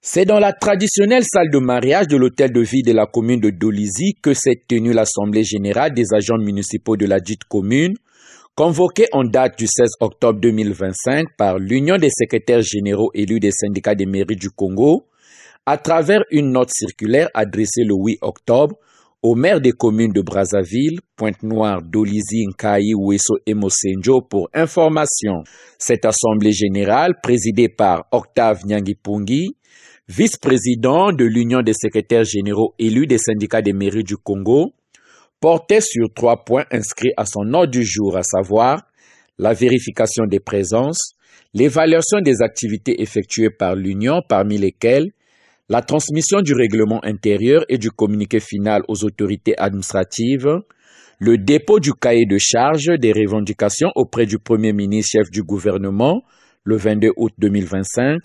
C'est dans la traditionnelle salle de mariage de l'hôtel de ville de la commune de Dolizy que s'est tenue l'assemblée générale des agents municipaux de la dite commune, convoquée en date du 16 octobre 2025 par l'Union des secrétaires généraux élus des syndicats des mairies du Congo, à travers une note circulaire adressée le 8 octobre aux maires des communes de Brazzaville, Pointe-Noire, Dolizy, Nkayi, Ouesso et Mosenjo pour information. Cette assemblée générale, présidée par Octave Nyangipungi, vice-président de l'Union des secrétaires généraux élus des syndicats des mairies du Congo, portait sur 3 points inscrits à son ordre du jour, à savoir la vérification des présences, l'évaluation des activités effectuées par l'Union, parmi lesquelles la transmission du règlement intérieur et du communiqué final aux autorités administratives, le dépôt du cahier de charge des revendications auprès du Premier ministre chef du gouvernement le 22 août 2025,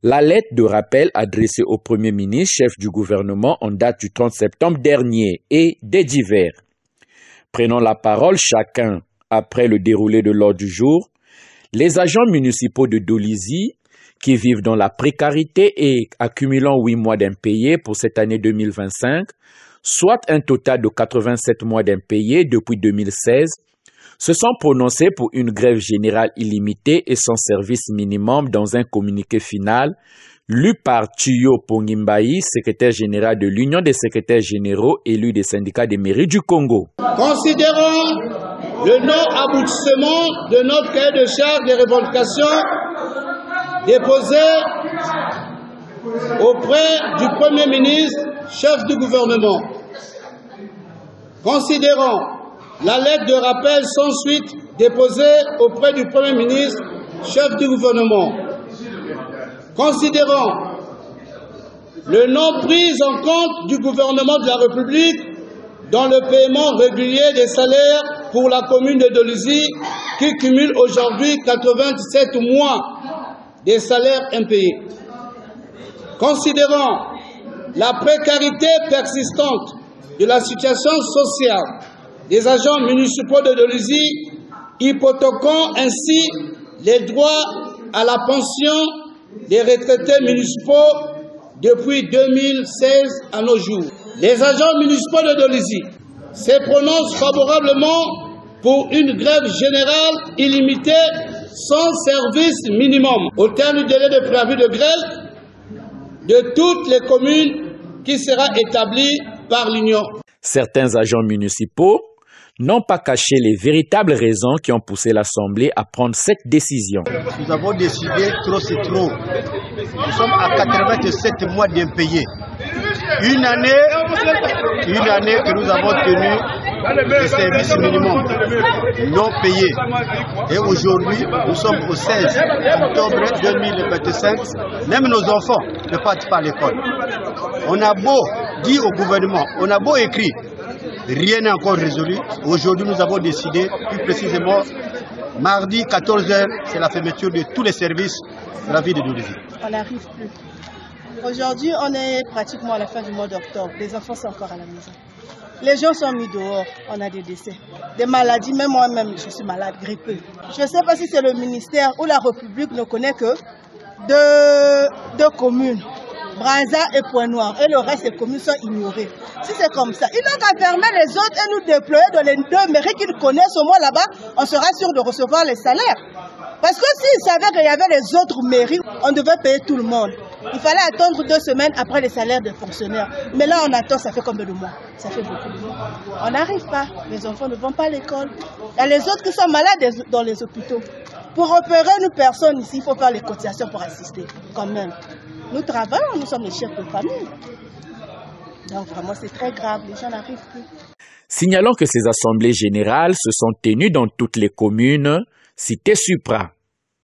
la lettre de rappel adressée au Premier ministre chef du gouvernement en date du 30 septembre dernier et des divers. Prenant la parole chacun après le déroulé de l'ordre du jour, les agents municipaux de Dolizy qui vivent dans la précarité et accumulant 8 mois d'impayés pour cette année 2025, soit un total de 87 mois d'impayés depuis 2016, se sont prononcés pour une grève générale illimitée et sans service minimum dans un communiqué final lu par Tuyo Pongimbayi, secrétaire général de l'Union des secrétaires généraux élus des syndicats des mairies du Congo. Considérant le non-aboutissement de notre cahier de charge des revendications déposé auprès du Premier ministre, chef du gouvernement. Considérant la lettre de rappel sans suite déposée auprès du Premier ministre, chef du gouvernement. Considérant le non prise en compte du gouvernement de la République dans le paiement régulier des salaires pour la commune de Dolizy qui cumule aujourd'hui 87 mois des salaires impayés. Considérant la précarité persistante de la situation sociale des agents municipaux de Dolizy, hypothéquant ainsi les droits à la pension des retraités municipaux depuis 2016 à nos jours. Les agents municipaux de Dolizy se prononcent favorablement pour une grève générale illimitée sans service minimum, au terme du délai de préavis de grève de toutes les communes qui sera établi par l'Union. Certains agents municipaux n'ont pas caché les véritables raisons qui ont poussé l'Assemblée à prendre cette décision. Nous avons décidé, trop c'est trop. Nous sommes à 87 mois d'impayés. Une année que nous avons tenu le service minimum non payé. Et aujourd'hui, nous sommes au 16 octobre 2025. Même nos enfants ne partent pas à l'école. On a beau dire au gouvernement, on a beau écrire, rien n'est encore résolu. Aujourd'hui, nous avons décidé, plus précisément, mardi 14h, c'est la fermeture de tous les services de la ville de Dolizy. On n'arrive plus. Aujourd'hui, on est pratiquement à la fin du mois d'octobre. Les enfants sont encore à la maison. Les gens sont mis dehors. On a des décès, des maladies. Même moi-même, je suis malade, grippée. Je ne sais pas si c'est le ministère ou la République ne connaît que deux communes, Brazza et Pointe-Noire. Et le reste des communes sont ignorées. Si c'est comme ça, ils n'ont qu'à fermer les autres et nous déployer dans les 2 mairies qu'ils connaissent. Au moins là-bas, on sera sûr de recevoir les salaires. Parce que s'ils savaient qu'il y avait les autres mairies, on devait payer tout le monde. Il fallait attendre 2 semaines après les salaires des fonctionnaires. Mais là, on attend, ça fait combien de mois? Ça fait beaucoup de mois. On n'arrive pas. Les enfants ne vont pas à l'école. Il y a les autres qui sont malades dans les hôpitaux. Pour opérer une personne ici, il faut faire les cotisations pour assister, quand même. Nous travaillons, nous sommes les chefs de famille. Donc vraiment, c'est très grave. Les gens n'arrivent plus. Signalons que ces assemblées générales se sont tenues dans toutes les communes citées supra.